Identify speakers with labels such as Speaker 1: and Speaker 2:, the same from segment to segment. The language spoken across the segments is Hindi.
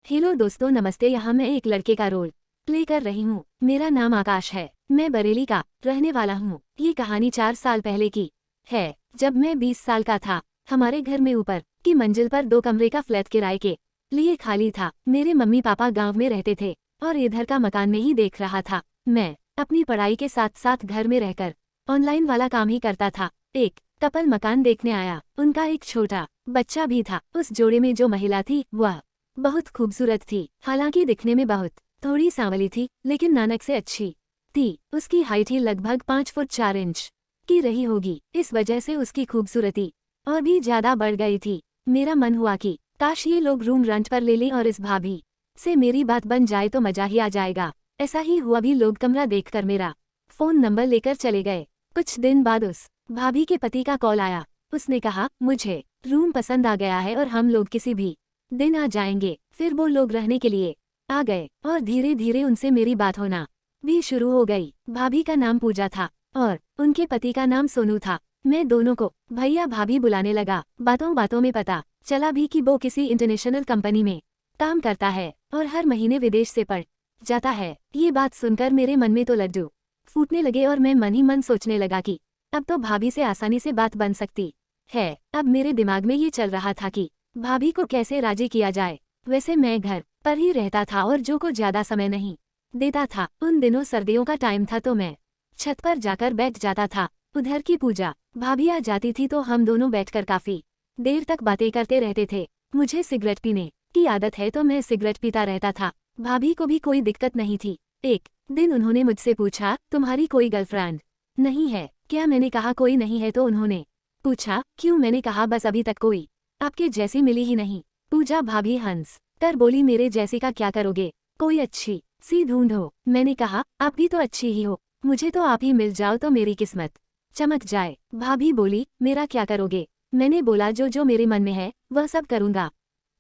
Speaker 1: हेलो दोस्तों, नमस्ते। यहाँ मैं एक लड़के का रोल प्ले कर रही हूँ। मेरा नाम आकाश है। मैं बरेली का रहने वाला हूँ। ये कहानी 4 साल पहले की है, जब मैं 20 साल का था। हमारे घर में ऊपर की मंजिल पर 2 कमरे का फ्लैट किराए के लिए खाली था। मेरे मम्मी पापा गांव में रहते थे और इधर का मकान में ही देख रहा था। मैं अपनी पढ़ाई के साथ साथ घर में रहकर ऑनलाइन वाला काम ही करता था। एक कपल मकान देखने आया। उनका एक छोटा बच्चा भी था। उस जोड़े में जो महिला थी वह बहुत खूबसूरत थी। हालांकि दिखने में बहुत थोड़ी सांवली थी, लेकिन नानक से अच्छी थी। उसकी हाइट ही लगभग 5 फुट 4 इंच की रही होगी। इस वजह से उसकी खूबसूरती और भी ज्यादा बढ़ गई थी। मेरा मन हुआ कि काश ये लोग रूम रेंट पर ले लें और इस भाभी से मेरी बात बन जाए तो मजा ही आ जाएगा। ऐसा ही हुआ भी। लोग कमरा देखकर मेरा फोन नंबर लेकर चले गए। कुछ दिन बाद उस भाभी के पति का कॉल आया। उसने कहा, मुझे रूम पसंद आ गया है और हम लोग किसी भी दिन आ जाएंगे। फिर वो लोग रहने के लिए आ गए और धीरे धीरे उनसे मेरी बात होना भी शुरू हो गई। भाभी का नाम पूजा था और उनके पति का नाम सोनू था। मैं दोनों को भैया भाभी बुलाने लगा। बातों बातों में पता चला भी कि वो किसी इंटरनेशनल कंपनी में काम करता है और हर महीने विदेश से पढ़ जाता है। ये बात सुनकर मेरे मन में तो लड्डू फूटने लगे और मैं मन ही मन सोचने लगा कि अब तो भाभी से आसानी से बात बन सकती है। अब मेरे दिमाग में ये चल रहा था कि भाभी को कैसे राजी किया जाए। वैसे मैं घर पर ही रहता था और जो को ज्यादा समय नहीं देता था। उन दिनों सर्दियों का टाइम था तो मैं छत पर जाकर बैठ जाता था। उधर की पूजा भाभी आ जाती थी तो हम दोनों बैठकर काफी देर तक बातें करते रहते थे। मुझे सिगरेट पीने की आदत है तो मैं सिगरेट पीता रहता था। भाभी को भी कोई दिक्कत नहीं थी। एक दिन उन्होंने मुझसे पूछा, तुम्हारी कोई गर्लफ्रेंड नहीं है क्या? मैंने कहा कोई नहीं है। तो उन्होंने पूछा, क्यों? मैंने कहा बस अभी तक कोई आपके जैसी मिली ही नहीं। पूजा भाभी हंस कर बोली, मेरे जैसी का क्या करोगे? कोई अच्छी सी ढूंढो। मैंने कहा, आप भी तो अच्छी ही हो, मुझे तो आप ही मिल जाओ तो मेरी किस्मत चमक जाए। भाभी बोली, मेरा क्या करोगे? मैंने बोला, जो जो मेरे मन में है वह सब करूंगा।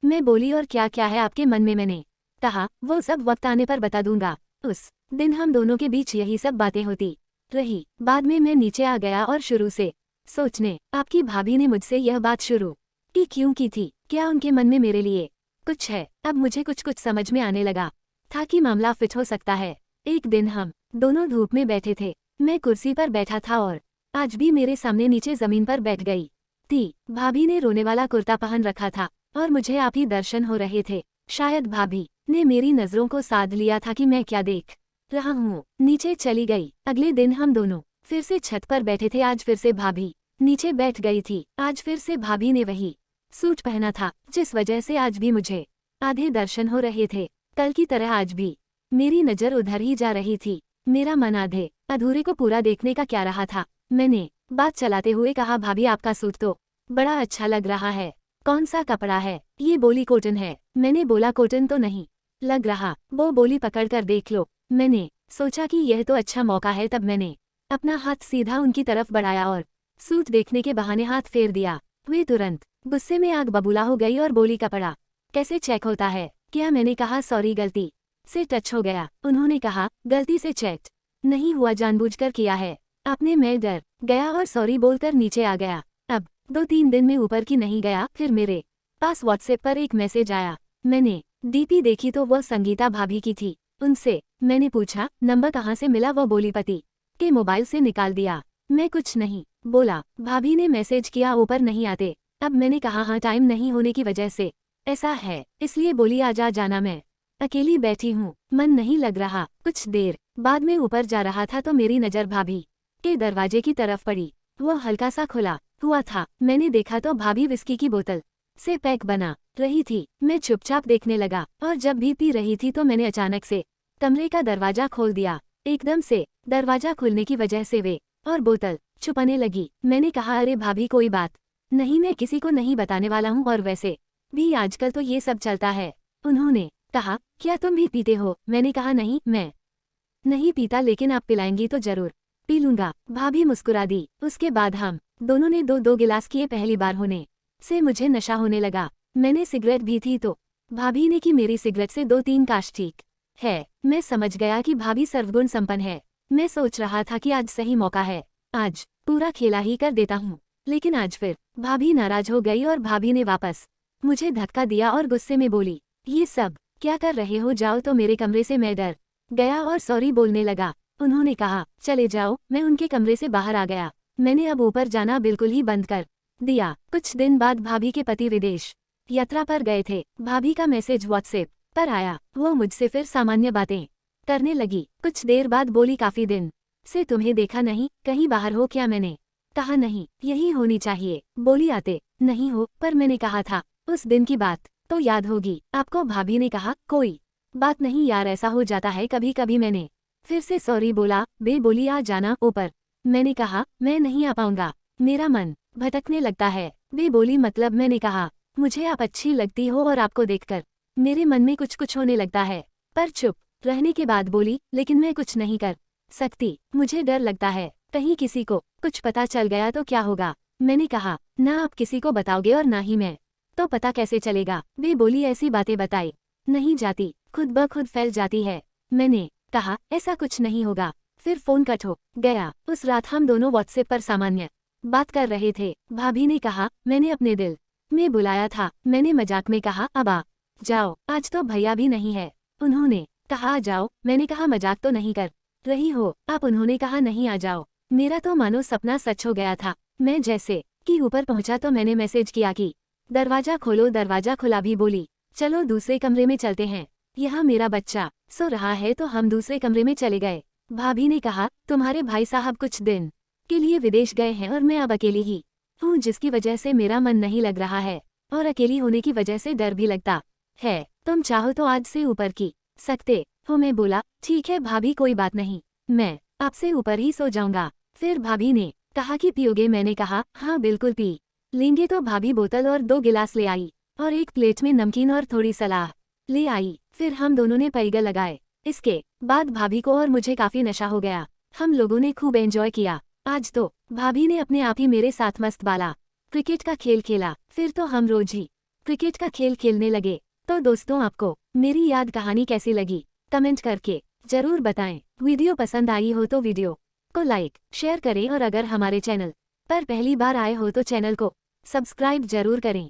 Speaker 1: मैं बोली, और क्या क्या है आपके मन में? मैंने कहा, वो सब वक्त आने पर बता दूंगा। उस दिन हम दोनों के बीच यही सब बातें होती रही। बाद में मैं नीचे आ गया और शुरू से सोचने आपकी भाभी ने मुझसे यह बात शुरू कि क्यों की थी? क्या उनके मन में मेरे लिए कुछ है? अब मुझे कुछ कुछ समझ में आने लगा था कि मामला फिट हो सकता है। एक दिन हम दोनों धूप में बैठे थे। मैं कुर्सी पर बैठा था और आज भी मेरे सामने नीचे जमीन पर बैठ गई थी। भाभी ने रोने वाला कुर्ता पहन रखा था और मुझे आप ही दर्शन हो रहे थे। शायद भाभी ने मेरी नजरों को साध लिया था कि मैं क्या देख रहा हूँ। नीचे चली गई। अगले दिन हम दोनों फिर से छत पर बैठे थे। आज फिर से भाभी नीचे बैठ गई थी। आज फिर से भाभी ने वही सूट पहना था, जिस वजह से आज भी मुझे आधे दर्शन हो रहे थे। कल की तरह आज भी मेरी नजर उधर ही जा रही थी। मेरा मन आधे अधूरे को पूरा देखने का क्या रहा था। मैंने बात चलाते हुए कहा, भाभी आपका सूट तो बड़ा अच्छा लग रहा है। कौन सा कपड़ा है? ये बोली, कॉटन है। मैंने बोला, कॉटन तो नहीं लग रहा। वो बोली, पकड़ कर देख लो। मैंने सोचा कि यह तो अच्छा मौका है, तब मैंने अपना हाथ सीधा उनकी तरफ बढ़ाया और सूट देखने के बहाने हाथ फेर दिया। वे तुरंत गुस्से में आग बबूला हो गई और बोली, कपड़ा कैसे चेक होता है क्या? मैंने कहा, सॉरी, गलती से टच हो गया। उन्होंने कहा, गलती से चेक नहीं हुआ, जानबूझकर किया है आपने। मैं डर गया और सॉरी बोलकर नीचे आ गया। अब 2-3 दिन में ऊपर की नहीं गया। फिर मेरे पास व्हाट्सएप पर एक मैसेज आया। मैंने डीपी देखी तो वह संगीता भाभी की थी। उनसे मैंने पूछा, नंबर कहाँ से मिला? वो बोली, पति के मोबाइल से निकाल दिया। मैं कुछ नहीं बोला। भाभी ने मैसेज किया, ऊपर नहीं आते? अब मैंने कहा, हाँ, टाइम नहीं होने की वजह से ऐसा है, इसलिए बोली, आ जाना, मैं अकेली बैठी हूँ, मन नहीं लग रहा। कुछ देर बाद में ऊपर जा रहा था तो मेरी नज़र भाभी के दरवाजे की तरफ पड़ी। वह हल्का सा खुला हुआ था। मैंने देखा तो भाभी विस्की की बोतल से पैक बना रही थी। मैं चुपचाप देखने लगा और जब भी पी रही थी तो मैंने अचानक से कमरे का दरवाजा खोल दिया। एकदम से दरवाजा खुलने की वजह से वे और बोतल छुपाने लगी। मैंने कहा, अरे भाभी, कोई बात नहीं, मैं किसी को नहीं बताने वाला हूँ, और वैसे भी आजकल तो ये सब चलता है। उन्होंने कहा, क्या तुम भी पीते हो? मैंने कहा, नहीं, मैं नहीं पीता, लेकिन आप पिलाएंगी तो जरूर पी लूंगा। भाभी मुस्कुरा दी। उसके बाद हम दोनों ने 2-2 गिलास किए। पहली बार होने से मुझे नशा होने लगा। मैंने सिगरेट भी थी तो भाभी ने कि मेरी सिगरेट से 2-3 काश ठीक है। मैं समझ गया कि भाभी सर्वगुण संपन्न है। मैं सोच रहा था कि आज सही मौका है, आज पूरा खेला ही कर देता हूँ। लेकिन आज फिर भाभी नाराज हो गई और भाभी ने वापस मुझे धक्का दिया और गुस्से में बोली, ये सब क्या कर रहे हो, जाओ तो मेरे कमरे से। मैं डर गया और सॉरी बोलने लगा। उन्होंने कहा चले जाओ। मैं उनके कमरे से बाहर आ गया। मैंने अब ऊपर जाना बिल्कुल ही बंद कर दिया। कुछ दिन बाद भाभी के पति विदेश यात्रा पर गए थे। भाभी का मैसेज व्हाट्सएप पर आया। वो मुझसे फिर सामान्य बातें करने लगी। कुछ देर बाद बोली काफी दिन से तुम्हें देखा नहीं, कहीं बाहर हो क्या? मैंने कहा नहीं, यही होनी चाहिए। बोली आते नहीं हो, पर मैंने कहा था उस दिन की बात तो याद होगी आपको। भाभी ने कहा कोई बात नहीं यार, ऐसा हो जाता है कभी कभी। मैंने फिर से सॉरी बोला। बे बोली आ जाना ऊपर। मैंने कहा मैं नहीं आ पाऊंगा, मेरा मन भटकने लगता है। बे बोली मतलब? मैंने कहा मुझे आप अच्छी लगती हो और आपको देखकर मेरे मन में कुछ कुछ होने लगता है। पर चुप रहने के बाद बोली लेकिन मैं कुछ नहीं कर सकती, मुझे डर लगता है कहीं किसी को कुछ पता चल गया तो क्या होगा। मैंने कहा ना आप किसी को बताओगे और ना ही मैं, तो पता कैसे चलेगा? वे बोली ऐसी बातें बताई नहीं जाती, खुद ब खुद फैल जाती है। मैंने कहा ऐसा कुछ नहीं होगा। फिर फोन कट हो गया। उस रात हम दोनों व्हाट्सएप पर सामान्य बात कर रहे थे। भाभी ने कहा मैंने अपने दिल में बुलाया था। मैंने मजाक में कहा अब आ जाओ, आज तो भैया भी नहीं है। उन्होंने कहा आ जाओ। मैंने कहा मजाक तो नहीं कर रही हो आप? उन्होंने कहा नहीं आ जाओ। मेरा तो मानो सपना सच हो गया था। मैं जैसे कि ऊपर पहुंचा तो मैंने मैसेज किया कि दरवाजा खोलो। दरवाजा खुला भी। बोली चलो दूसरे कमरे में चलते हैं, यहाँ मेरा बच्चा सो रहा है। तो हम दूसरे कमरे में चले गए। भाभी ने कहा तुम्हारे भाई साहब कुछ दिन के लिए विदेश गए हैं और मैं अब अकेली ही हूँ, जिसकी वजह से मेरा मन नहीं लग रहा है और अकेली होने की वजह से डर भी लगता है। तुम चाहो तो आज से ऊपर की सकते हो। मैं बोला ठीक है भाभी, कोई बात नहीं, मैं आपसे ऊपर ही सो जाऊंगा। फिर भाभी ने कहा कि पियोगे? मैंने कहा हाँ बिल्कुल पी लेंगे। तो भाभी बोतल और 2 गिलास ले आई और एक प्लेट में नमकीन और थोड़ी सलाह ले आई। फिर हम दोनों ने पैग लगाए। इसके बाद भाभी को और मुझे काफी नशा हो गया। हम लोगों ने खूब एंजॉय किया। आज तो भाभी ने अपने आप ही मेरे साथ मस्त वाला क्रिकेट का खेल खेला। फिर तो हम रोज ही क्रिकेट का खेल खेलने लगे। तो दोस्तों आपको मेरी याद कहानी कैसी लगी कमेंट करके जरूर बताएं। वीडियो पसंद आई हो तो वीडियो को लाइक शेयर करें और अगर हमारे चैनल पर पहली बार आए हो तो चैनल को सब्सक्राइब जरूर करें।